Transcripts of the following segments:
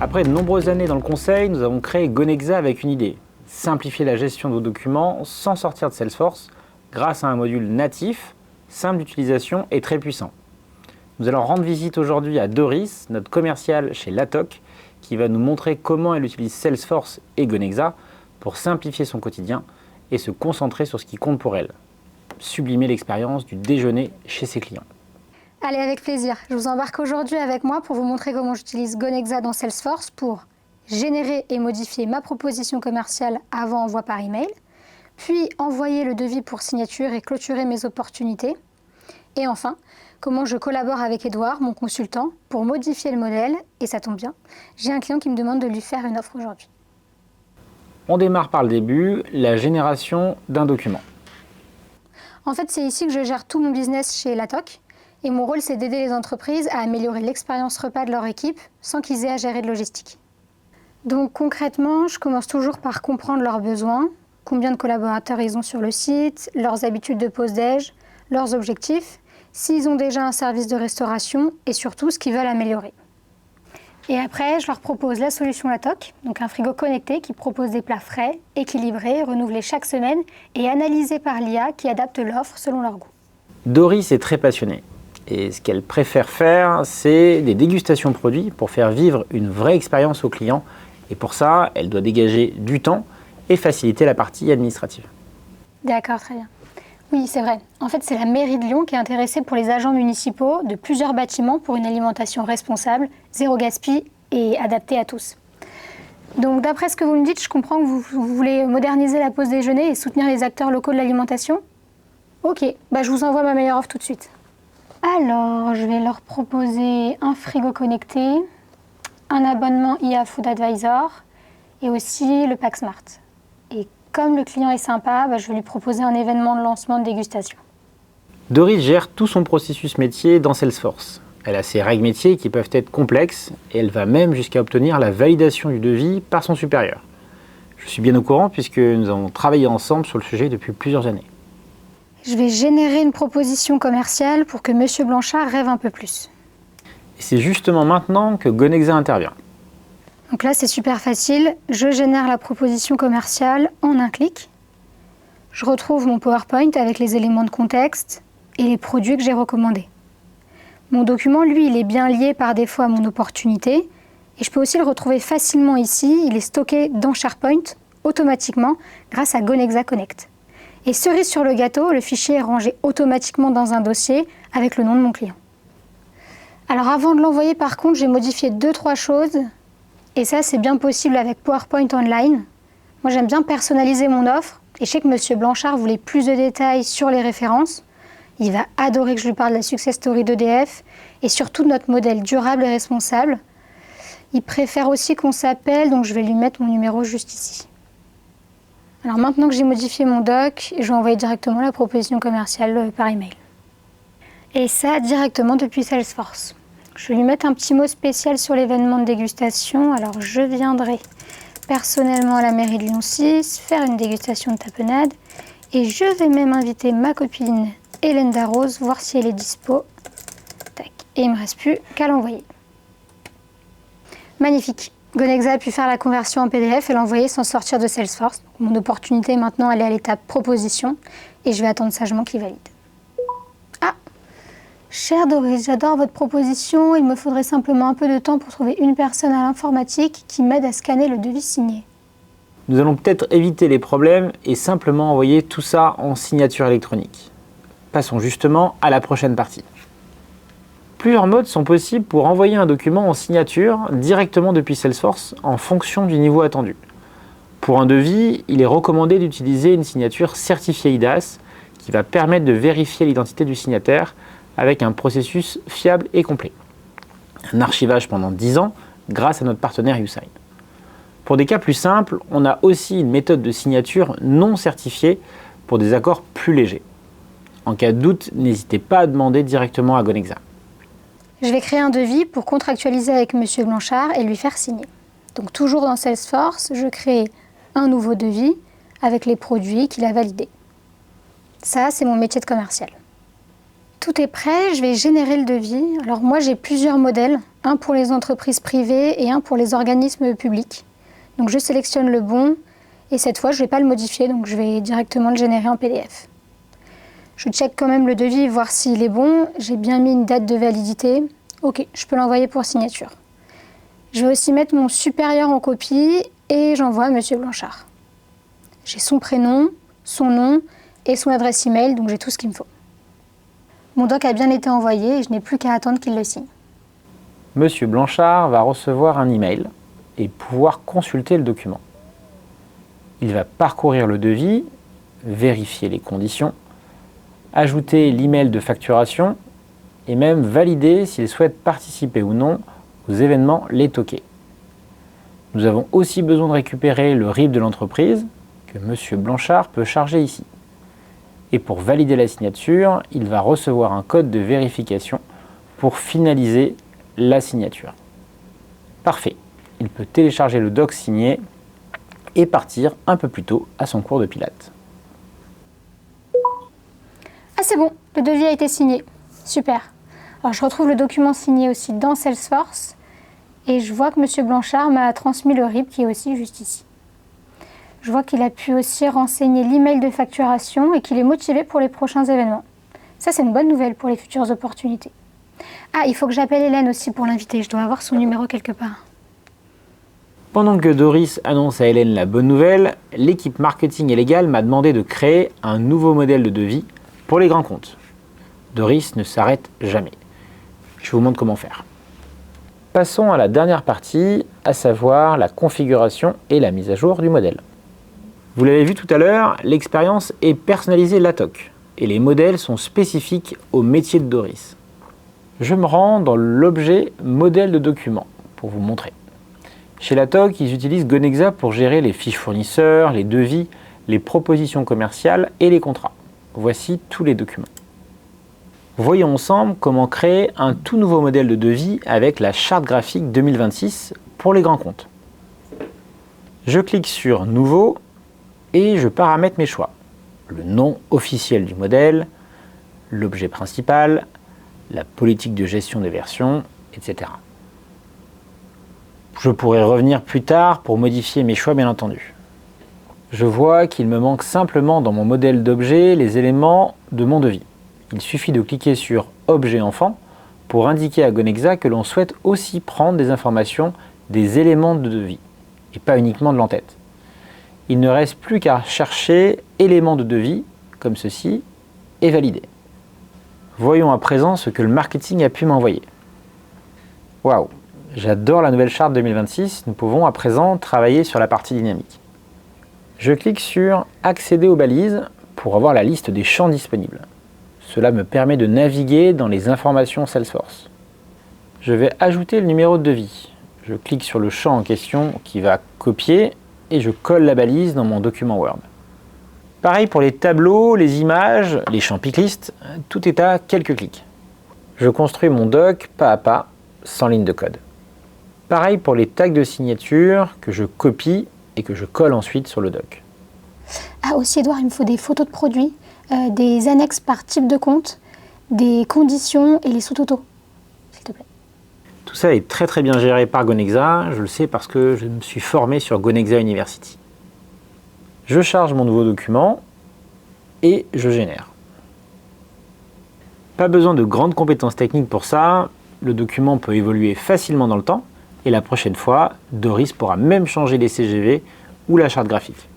Après de nombreuses années dans le conseil, nous avons créé Gonexa avec une idée. Simplifier la gestion de vos documents sans sortir de Salesforce grâce à un module natif, simple d'utilisation et très puissant. Nous allons rendre visite aujourd'hui à Doris, notre commerciale chez Latoc, qui va nous montrer comment elle utilise Salesforce et Gonexa pour simplifier son quotidien et se concentrer sur ce qui compte pour elle. Sublimer l'expérience du déjeuner chez ses clients. Allez, avec plaisir. Je vous embarque aujourd'hui avec moi pour vous montrer comment j'utilise Gonexa dans Salesforce pour générer et modifier ma proposition commerciale avant envoi par email, puis envoyer le devis pour signature et clôturer mes opportunités. Et enfin, comment je collabore avec Edouard, mon consultant, pour modifier le modèle. Et ça tombe bien, j'ai un client qui me demande de lui faire une offre aujourd'hui. On démarre par le début, la génération d'un document. En fait, c'est ici que je gère tout mon business chez Latoc. Et mon rôle, c'est d'aider les entreprises à améliorer l'expérience repas de leur équipe sans qu'ils aient à gérer de logistique. Donc concrètement, je commence toujours par comprendre leurs besoins, combien de collaborateurs ils ont sur le site, leurs habitudes de pause-déj, leurs objectifs, s'ils ont déjà un service de restauration et surtout ce qu'ils veulent améliorer. Et après, je leur propose la solution Latoc, donc un frigo connecté qui propose des plats frais, équilibrés, renouvelés chaque semaine et analysés par l'IA qui adapte l'offre selon leur goût. Doris est très passionnée. Et ce qu'elle préfère faire, c'est des dégustations produits pour faire vivre une vraie expérience aux clients. Et pour ça, elle doit dégager du temps et faciliter la partie administrative. D'accord, très bien. Oui, c'est vrai. En fait, c'est la mairie de Lyon qui est intéressée pour les agents municipaux de plusieurs bâtiments pour une alimentation responsable, zéro gaspille et adaptée à tous. Donc, d'après ce que vous me dites, je comprends que vous voulez moderniser la pause déjeuner et soutenir les acteurs locaux de l'alimentation. Ok, je vous envoie ma meilleure offre tout de suite. Alors, je vais leur proposer un frigo connecté, un abonnement IA Food Advisor et aussi le Pack Smart. Et comme le client est sympa, je vais lui proposer un événement de lancement de dégustation. Doris gère tout son processus métier dans Salesforce. Elle a ses règles métiers qui peuvent être complexes et elle va même jusqu'à obtenir la validation du devis par son supérieur. Je suis bien au courant puisque nous avons travaillé ensemble sur le sujet depuis plusieurs années. Je vais générer une proposition commerciale pour que M. Blanchard rêve un peu plus. Et c'est justement maintenant que Gonexa intervient. Donc là, c'est super facile. Je génère la proposition commerciale en un clic. Je retrouve mon PowerPoint avec les éléments de contexte et les produits que j'ai recommandés. Mon document, lui, il est bien lié par défaut à mon opportunité. Et je peux aussi le retrouver facilement ici. Il est stocké dans SharePoint automatiquement grâce à Gonexa Connect. Et cerise sur le gâteau, le fichier est rangé automatiquement dans un dossier avec le nom de mon client. Alors avant de l'envoyer, par contre, j'ai modifié 2-3 choses. Et ça, c'est bien possible avec PowerPoint Online. Moi, j'aime bien personnaliser mon offre. Et je sais que M. Blanchard voulait plus de détails sur les références. Il va adorer que je lui parle de la success story d'EDF et surtout de notre modèle durable et responsable. Il préfère aussi qu'on s'appelle, donc je vais lui mettre mon numéro juste ici. Alors maintenant que j'ai modifié mon doc, je vais envoyer directement la proposition commerciale par email. Et ça directement depuis Salesforce. Je vais lui mettre un petit mot spécial sur l'événement de dégustation. Alors je viendrai personnellement à la mairie de Lyon 6, faire une dégustation de tapenade. Et je vais même inviter ma copine Hélène Darroze, voir si elle est dispo. Tac. Et il ne me reste plus qu'à l'envoyer. Magnifique. Gonexa a pu faire la conversion en PDF et l'envoyer sans sortir de Salesforce. Mon opportunité maintenant, elle est à l'étape proposition et je vais attendre sagement qu'il valide. Ah, chère Doris, j'adore votre proposition. Il me faudrait simplement un peu de temps pour trouver une personne à l'informatique qui m'aide à scanner le devis signé. Nous allons peut-être éviter les problèmes et simplement envoyer tout ça en signature électronique. Passons justement à la prochaine partie. Plusieurs modes sont possibles pour envoyer un document en signature directement depuis Salesforce en fonction du niveau attendu. Pour un devis, il est recommandé d'utiliser une signature certifiée IDAS qui va permettre de vérifier l'identité du signataire avec un processus fiable et complet. Un archivage pendant 10 ans grâce à notre partenaire YouSign. Pour des cas plus simples, on a aussi une méthode de signature non certifiée pour des accords plus légers. En cas de doute, n'hésitez pas à demander directement à Gonexa. Je vais créer un devis pour contractualiser avec M. Blanchard et lui faire signer. Donc toujours dans Salesforce, je crée un nouveau devis avec les produits qu'il a validés. Ça, c'est mon métier de commercial. Tout est prêt, je vais générer le devis. Alors moi j'ai plusieurs modèles, un pour les entreprises privées et un pour les organismes publics. Donc je sélectionne le bon et cette fois je ne vais pas le modifier, donc je vais directement le générer en PDF. Je check quand même le devis, voir s'il est bon. J'ai bien mis une date de validité. Ok, je peux l'envoyer pour signature. Je vais aussi mettre mon supérieur en copie et j'envoie à Monsieur Blanchard. J'ai son prénom, son nom et son adresse email, donc j'ai tout ce qu'il me faut. Mon doc a bien été envoyé et je n'ai plus qu'à attendre qu'il le signe. Monsieur Blanchard va recevoir un email et pouvoir consulter le document. Il va parcourir le devis, vérifier les conditions, ajouter l'email de facturation et même valider s'il souhaite participer ou non aux événements Les Toqués. Nous avons aussi besoin de récupérer le RIB de l'entreprise que Monsieur Blanchard peut charger ici. Et pour valider la signature, il va recevoir un code de vérification pour finaliser la signature. Parfait, il peut télécharger le doc signé et partir un peu plus tôt à son cours de pilates. Ah c'est bon, le devis a été signé. Super. Alors je retrouve le document signé aussi dans Salesforce et je vois que Monsieur Blanchard m'a transmis le RIB qui est aussi juste ici. Je vois qu'il a pu aussi renseigner l'email de facturation et qu'il est motivé pour les prochains événements. Ça, c'est une bonne nouvelle pour les futures opportunités. Ah, il faut que j'appelle Hélène aussi pour l'inviter. Je dois avoir son numéro quelque part. Pendant que Doris annonce à Hélène la bonne nouvelle, l'équipe marketing et légale m'a demandé de créer un nouveau modèle de devis pour les grands comptes. Doris ne s'arrête jamais. Je vous montre comment faire. Passons à la dernière partie, à savoir la configuration et la mise à jour du modèle. Vous l'avez vu tout à l'heure, l'expérience est personnalisée LATOC et les modèles sont spécifiques au métier de Doris. Je me rends dans l'objet modèle de document pour vous montrer. Chez LATOC, ils utilisent Gonexa pour gérer les fiches fournisseurs, les devis, les propositions commerciales et les contrats. Voici tous les documents. Voyons ensemble comment créer un tout nouveau modèle de devis avec la charte graphique 2026 pour les grands comptes. Je clique sur Nouveau et je paramètre mes choix. Le nom officiel du modèle, l'objet principal, la politique de gestion des versions, etc. Je pourrais revenir plus tard pour modifier mes choix bien entendu. Je vois qu'il me manque simplement dans mon modèle d'objet les éléments de mon devis. Il suffit de cliquer sur Objet enfant pour indiquer à Gonexa que l'on souhaite aussi prendre des informations des éléments de devis et pas uniquement de l'entête. Il ne reste plus qu'à chercher éléments de devis comme ceci et valider. Voyons à présent ce que le marketing a pu m'envoyer. Waouh, j'adore la nouvelle charte 2026, nous pouvons à présent travailler sur la partie dynamique. Je clique sur Accéder aux balises pour avoir la liste des champs disponibles. Cela me permet de naviguer dans les informations Salesforce. Je vais ajouter le numéro de devis. Je clique sur le champ en question qui va copier et je colle la balise dans mon document Word. Pareil pour les tableaux, les images, les champs picklist, tout est à quelques clics. Je construis mon doc pas à pas, sans ligne de code. Pareil pour les tags de signature que je copie et que je colle ensuite sur le doc. Ah aussi Edouard, il me faut des photos de produits, des annexes par type de compte, des conditions et les sous-totaux, s'il te plaît. Tout ça est très bien géré par Gonexa, je le sais parce que je me suis formé sur Gonexa University. Je charge mon nouveau document et je génère. Pas besoin de grandes compétences techniques pour ça, le document peut évoluer facilement dans le temps et la prochaine fois, Doris pourra même changer les CGV ou la charte graphique.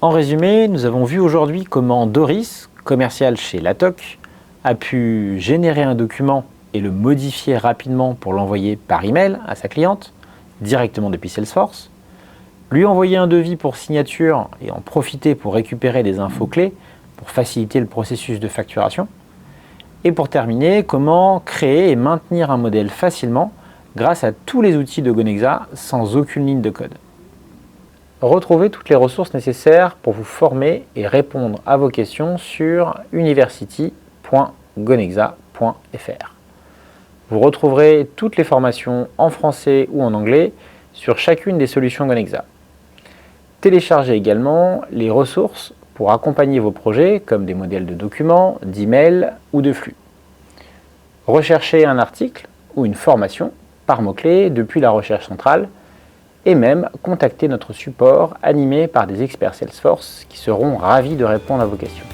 En résumé, nous avons vu aujourd'hui comment Doris, commercial chez LATOC, a pu générer un document et le modifier rapidement pour l'envoyer par email à sa cliente, directement depuis Salesforce, lui envoyer un devis pour signature et en profiter pour récupérer des infos clés pour faciliter le processus de facturation, et pour terminer, comment créer et maintenir un modèle facilement grâce à tous les outils de Gonexa sans aucune ligne de code. Retrouvez toutes les ressources nécessaires pour vous former et répondre à vos questions sur university.gonexa.fr. Vous retrouverez toutes les formations en français ou en anglais sur chacune des solutions Gonexa. Téléchargez également les ressources pour accompagner vos projets comme des modèles de documents, d'emails ou de flux. Recherchez un article ou une formation par mots-clés depuis la recherche centrale et même contactez notre support animé par des experts Salesforce qui seront ravis de répondre à vos questions.